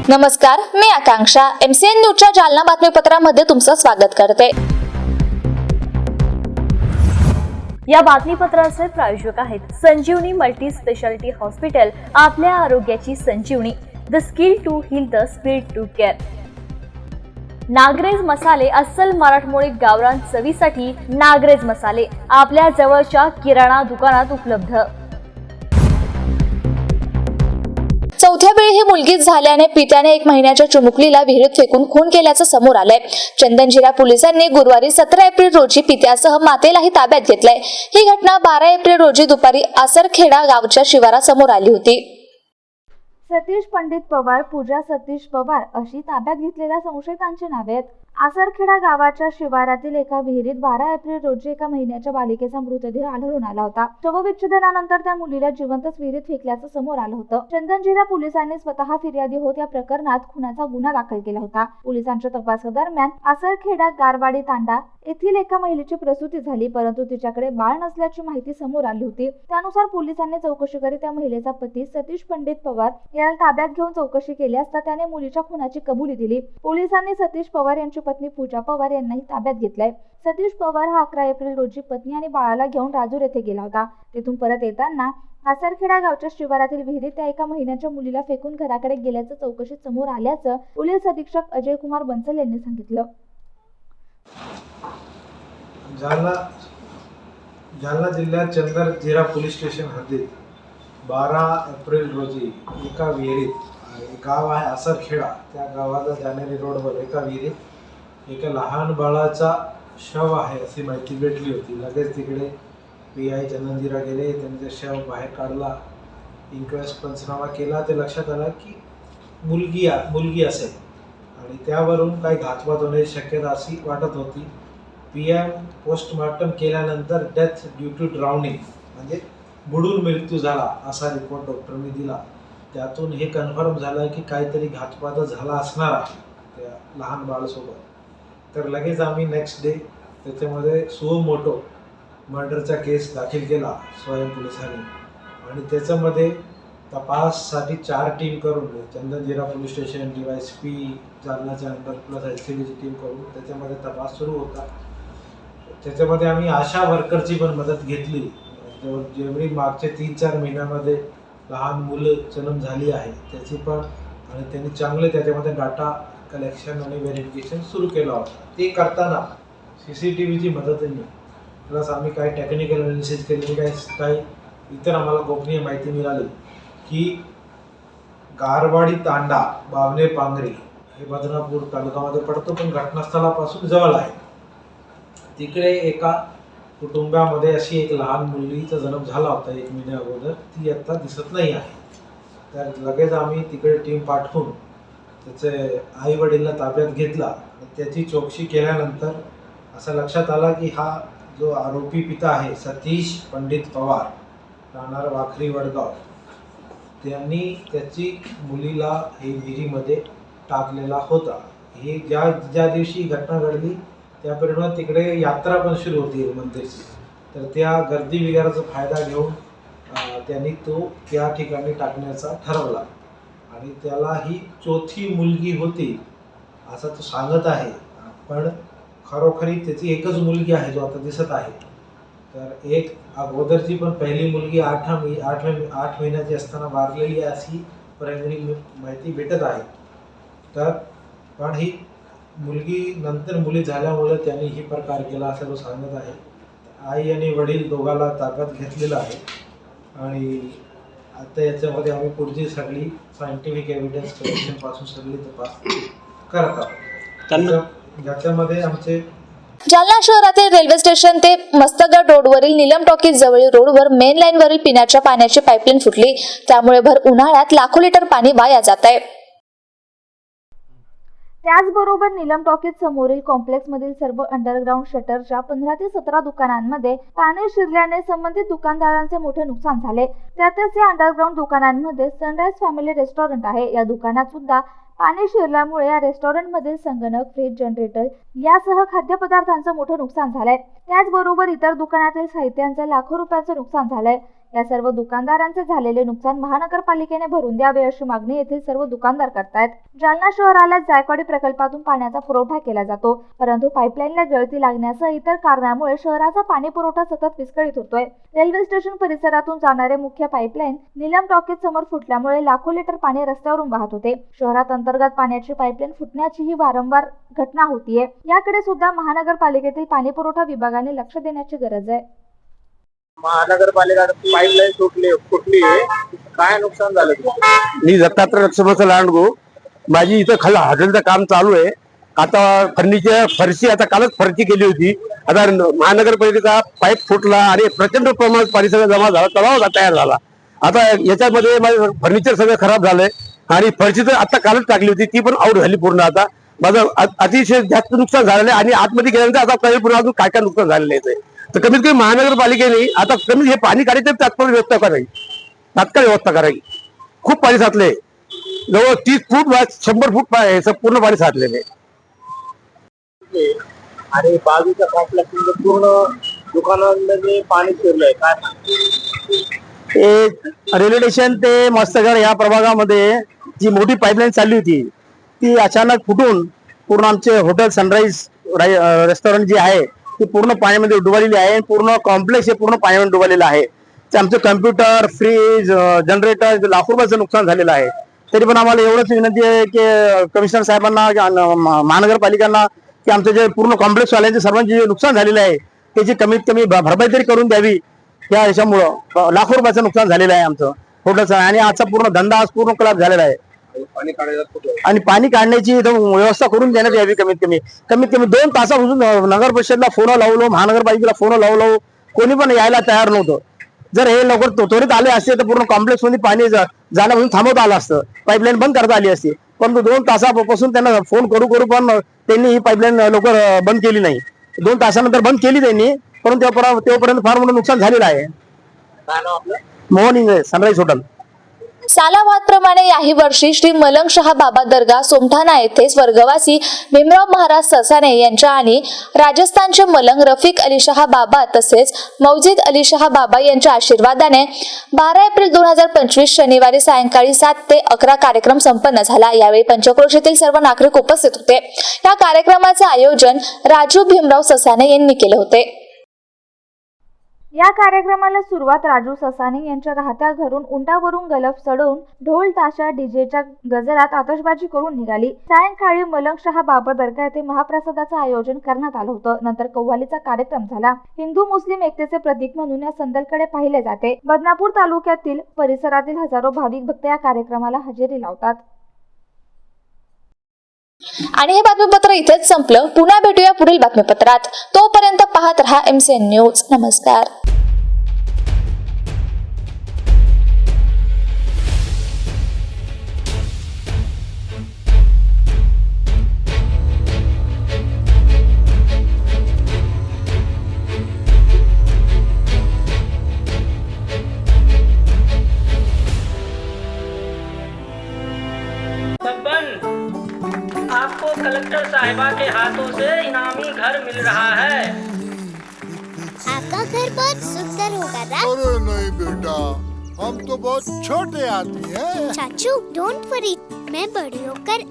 नमस्कार, मी आकांक्षा MCN न्यूजच्या जालना बातमीपत्रामध्ये तुमचं स्वागत करते। या बातमीपत्राचे प्रायोजक आहेत संजीवनी मल्टी स्पेशालिटी हॉस्पिटल, आपल्या आरोग्याची संजीवनी, the skill to heal, the speed to care. Nagrej मसाले, अस्सल मराठमोळी गावरान चवीसाठी नागरेज मसाले आपल्या जवळच्या किराणा दुकानात उपलब्ध। चौथ्या वेळी ही मुलगी झाल्याने पित्याने 1 महिन्याच्या चिमुकलीला विहिरीत फेकून खून केल्याचं समोर आलंय। चंदनजिरा पोलिसांनी गुरुवारी 17 एप्रिल रोजी पित्यासह मातेलाही ताब्यात घेतलंय। ही घटना 12 एप्रिल रोजी दुपारी आसरखेडा गावच्या शिवारासमोर आली होती। सतीश पंडित पवार, पूजा सतीश पवार अशी ताब्यात घेतलेल्या संशयितांची नावे आहेत। आसरखेडा गावाच्या शिवारातील एका विहिरीत 12 एप्रिल रोजी 1 महिन्याच्या बालिकेचा मृतदेह आढळून आला होता। शवविच्छेदनानंतर त्या मुलीला जिवंतच विहिरीत फेकल्याचं समोर आलं होतं। चंदनजिरा पोलिसांनी स्वतः फिर्यादी होत या प्रकरणात खुनाचा गुन्हा दाखल केला होता। पोलिसांच्या तपासादरम्यान आसरखेडा गारवाडी तांडा येथील एका महिलेची प्रसूती झाली, परंतु तिच्याकडे बाळ नसल्याची माहिती समोर आली होती। त्यानुसार पोलिसांनी चौकशी करीत त्या महिलेचा पती सतीश पंडित पवार याला ताब्यात घेऊन चौकशी केली असता त्याने मुलीच्या खुनाची कबुली दिली। पोलिसांनी सतीश पवार यांची पत्नी पूजा पवार यांनाही ताब्यात घेतलंय। सतीश पवार हा 11 एप्रिल रोजी पत्नी आणि बाळाला घेऊन राजूर येथे गेला होता। तेथून परत येताना आसरखेडा गावच्या शिवारातील विहिरीत त्या 1 महिन्याच्या मुलीला फेकून घराकडे गेल्याचं चौकशीत समोर आल्याचं पोलीस अधीक्षक अजय कुमार बन्सल यांनी सांगितलं। जालना जिल्ह्यात चंदनजिरा पोलीस स्टेशन हद्दीत 12 एप्रिल रोजी एका विहिरीत, गाव आहे आसरखेडा, त्या गावाला जाणारी रोडवर एका विहिरीत एका लहान बाळाचा शव आहे अशी माहिती भेटली होती। लगेच तिकडे PI चंदनजिरा गेले, त्यांनी ते शव बाहेर काढला, इन्क्वेस्ट पंचनामा केला। ते लक्षात आलं की मुलगी असेल आणि त्यावरून काही घातपात होण्याची शक्यता अशी वाटत होती। PM पोस्टमॉर्टम केल्यानंतर डेथ ड्यू टू ड्राउनिंग म्हणजे बुडून मृत्यू झाला असा रिपोर्ट डॉक्टरने दिला। त्यातून हे कन्फर्म झालं की काहीतरी घातपात झाला असणार आहे त्या लहान बाळासोबत। तर लगेच आम्ही नेक्स्ट डे त्याच्यामध्ये सुओ मोटो मर्डरचा केस दाखल केला स्वयं पोलिसांनी, आणि त्याच्यामध्ये तपाससाठी 4 टीम करून चंदनजिरा पोलीस स्टेशन, DYSP जालनाच्या अंडर प्लस LCBची टीम करून त्याच्यामध्ये तपास सुरू होता। त्याच्यामध्ये आम्ही आशा वर्करची पण मदत घेतली, जेवढी मागच्या 3-4 महिन्यामध्ये लहान मुलं जन्म झाली आहे त्याची पण, आणि त्यांनी चांगले त्याच्यामध्ये डाटा कलेक्शन आणि व्हेरिफिकेशन सुरू केलं होतं। ते करताना CCTVची मदतीने प्लस आम्ही काही टेक्निकल अनालिसिस केली, काही इतर आम्हाला गोपनीय माहिती मिळाली की गारवाडी तांडा, बावणे पांगरी हे बदनापूर तालुक्यामध्ये पडतो, पण घटनास्थळापासून जवळ आहे। तिकडे एका कुटुंबामध्ये अशी एक लहान मुलीचा जन्म झाला होता 1 महिन्या अगोदर, ती आता दिसत नाही आहे। तर लगेच आम्ही तिकडे टीम पाठवून त्याचे आई वडीलला ताब्यात घेतला। त्याची चौकशी केल्यानंतर असं लक्षात आलं की हा जो आरोपी पिता आहे सतीश पंडित पवार, राहणार वाखरी वडगाव, त्यांनी त्याची मुलीला हे विहिरीमध्ये टाकलेला होता। ही ज्या दिवशी घटना घडली त्या परिणामात तिकडे यात्रा पण सुरू होती मंदिरची, तर त्या गर्दी वगैरेचा फायदा घेऊन त्यांनी तो त्या ठिकाणी टाकण्याचा ठरवला, आणि त्याला ही 4थी मुलगी होती असं तो सांगत आहे। पण खरोखरी त्याची एकच मुलगी आहे जो आता दिसत आहे। तर एक अगोदरची पण पहिली मुलगी 8 महिन्याची असताना वारलेली आहे अशी प्रायमरी माहिती भेटत आहे। तर पण ही मुलगी नंतर मुली झाल्यामुळे त्यांनी ही प्रकार केला असं तो सांगत आहे। आई आणि वडील दोघाला ताब्यात घेतलेलं आहे, आणि आता याच्यामध्ये आम्ही पुढची सगळी सायंटिफिक एव्हिडन्स कलेक्शनपासून सगळी तपास करत आहोत। ज्याच्यामध्ये आमचे जालना शहरातील रेल्वे स्टेशन ते मस्तगड रोडवरील नीलम टॉकीज जवळील रोडवर मेन लाईनवरील पिण्याच्या पाण्याची पाईपलाईन फुटली, त्यामुळे भर उन्हाळ्यात लाखो लिटर पाणी वाया जात आहे। त्याचबरोबर नीलम टॉकीज समोरील कॉम्प्लेक्समधील सर्व अंडरग्राऊंड शटरच्या 15 ते 17 दुकानांमध्ये पाणी शिरल्याने संबंधित दुकानदारांचे मोठे नुकसान झाले। त्यातच या अंडरग्राऊंड दुकानांमध्ये सनराइज फॅमिली रेस्टॉरंट आहे। या दुकानात सुद्धा पाणी शिरल्यामुळे या रेस्टॉरंटमधील संगणक, फ्रीज, जनरेटर यासह खाद्यपदार्थांचं मोठं नुकसान झालंय। त्याचबरोबर इतर दुकानातील साहित्यांचे लाखो रुपयांचं नुकसान झालंय। या सर्व दुकानदारांचे झालेले नुकसान महानगरपालिकेने भरून द्यावे अशी मागणी येथील सर्व दुकानदार करतायत. जालना शहराला जायकवाडी प्रकल्पातून पाण्याचा पुरवठा केला जातो, परंतु पाईपलाईनला गळती लागण्यासह इतर कारणामुळे शहराचा पाणी पुरवठा सतत विस्कळीत होतोय. रेल्वे स्टेशन परिसरातून जाणारे मुख्य पाईपलाईन नीलम टॉकीज समोर फुटल्यामुळे लाखो लिटर पाणी रस्त्यावरून वाहत होते. शहरात अंतर्गत पाण्याची पाईपलाईन फुटण्याची ही वारंवार घटना होतीये. याकडे सुद्धा महानगरपालिकेतील पाणी पुरवठा विभागाने लक्ष देण्याची गरज आहे. महानगरपालिका पाईपलाईन फुटली काय नुकसान झालं? मी दत्तात्रय लक्ष्मण लांडगो. माझी इथं खाली हॉटेलचं काम चालू आहे. आता फरशी आता कालच फरशी केली होती. आता महानगरपालिकेचा पाईप फुटला आणि प्रचंड प्रमाणात पाणी सगळं जमा झाला, तलाव तयार झाला. आता याच्यामध्ये माझं फर्निचर सगळं खराब झालंय आणि फरशी तर आता कालच टाकली होती, ती पण आउट झाली पूर्ण. आता माझं अतिशय जास्त नुकसान झालेलं आहे आणि आतमध्ये गेल्यानंतर आता काही पूर्ण अजून काय काय नुकसान झालेलं आहे. तर कमीत कमी महानगरपालिकेने आता कमी हे पाणी काढायचं तात्काळ व्यवस्था करावी, तात्काळ व्यवस्था करावी. खूप पाणी साचले, जवळ 30 फूट 100 फूट पूर्ण पाणी साचलेले आहे. आणि बाजूच्या कॉम्प्लेक्स पूर्ण दुकानांमध्ये पाणी शिरलंय. काय रेल्वे स्टेशन ते मस्तघर या प्रभागामध्ये जी मोठी पाईपलाईन चालली होती ती अचानक फुटून पूर्ण आमचे हॉटेल सनराईज रेस्टॉरंट जे आहे ती पूर्ण पाण्यामध्ये डुबालेली आहे. पूर्ण कॉम्प्लेक्स हे पूर्ण पाण्यामध्ये डुबालेलं आहे. ते आमचं कम्प्युटर, फ्रीज, जनरेटर लाखो रुपयाचं नुकसान झालेलं आहे. तरी पण आम्हाला एवढंच विनंती आहे की कमिशनर साहेबांना, महानगरपालिकांना की आमचं जे पूर्ण कॉम्प्लेक्स वाल्यांचे सर्वांचे जे नुकसान झालेलं आहे त्याची कमीत कमी भरपाई तरी करून द्यावी. या याच्यामुळं लाखो रुपयाचं नुकसान झालेलं आहे आमचं हॉटेलचं आणि आजचा पूर्ण धंदा आज पूर्ण क्लब झालेला आहे. आणि पाणी काढण्याची व्यवस्था करून देण्यात यावी. कमीत कमी 2 तासापासून नगर परिषदला फोन लावलो, महानगरपालिकेला फोन लावलो, कोणी पण यायला तयार नव्हतं. जर हे लवकर त्वरित आले असते तर पूर्ण कॉम्प्लेक्स मध्ये पाणी जाण्यापासून थांबवता आलं असतं, पाईपलाईन बंद करता आली असती. परंतु 2 तासापासून त्यांना फोन करू पण त्यांनी ही पाईपलाईन लवकर बंद केली नाही. 2 तासानंतर बंद केली त्यांनी, परंतु तेव्हापर्यंत फार मोठं नुकसान झालेलं आहे. Mohan Ingle, sunrise hotel. सालावादप्रमाणे याही वर्षी श्री मलंगशाह बाबा दर्गा सोमठाणा येथे स्वर्गवासी भीमराव महाराज ससाने यांच्या आणि राजस्थानचे मलंग रफिक अली शाह बाबा तसेच मौजिद अली शाह बाबा यांच्या आशीर्वादाने 12 एप्रिल 2025 शनिवारी सायंकाळी 7 ते 11 कार्यक्रम संपन्न झाला. यावेळी पंचक्रोशीतील सर्व नागरिक उपस्थित होते. या कार्यक्रमाचे आयोजन राजू भीमराव ससाने यांनी केले होते. या कार्यक्रमाला सुरुवात राजू ससाने यांच्या राहत्या घरून उंटावरून गलफ चढवून ढोल ताशा डीजेच्या गजरात आतषबाजी करून निघाली. सायंकाळी मलंगशाह बाबा दर्गा येथे महाप्रसादाचं आयोजन करण्यात आलं होतं. नंतर कव्वालीचा कार्यक्रम झाला. हिंदू मुस्लिम एकतेचे प्रतीक म्हणून या संदलकडे पाहिले जाते. बदनापूर तालुक्यातील परिसरातील हजारो भाविक भक्त या कार्यक्रमाला हजेरी लावतात. आणि हे बातमीपत्र इथेच संपलं. पुन्हा भेटूया पुढील बातमीपत्रात. तोपर्यंत पाहत रहा MCN न्यूज. नमस्कार. आपको कलेक्टर साहिबा के हाथों से इनामी घर मिल रहा है। आपका घर बहुत सुंदर होगा ना? अरे नहीं बेटा, हम तो बहुत छोटे आदमी हैं। चाचू डोंट वरी, मैं बड़ी होकर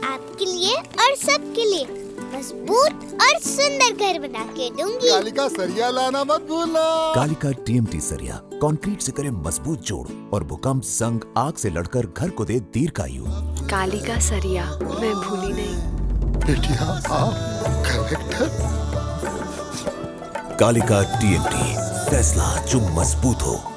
आपके लिए और सबके लिए मजबूत और सुंदर घर बना के दूंगी। कालिका सरिया लाना मत भूलना। कालिका TMT सरिया कंक्रीट से करे मजबूत जोड़ और भूकंप, जंग, आग से लड़कर घर को दे दीर्घायु। कालिका सरिया मैं भूली नहीं। बेटिया आप कलेक्टर। कालिका TMT, फैसला जो मजबूत हो।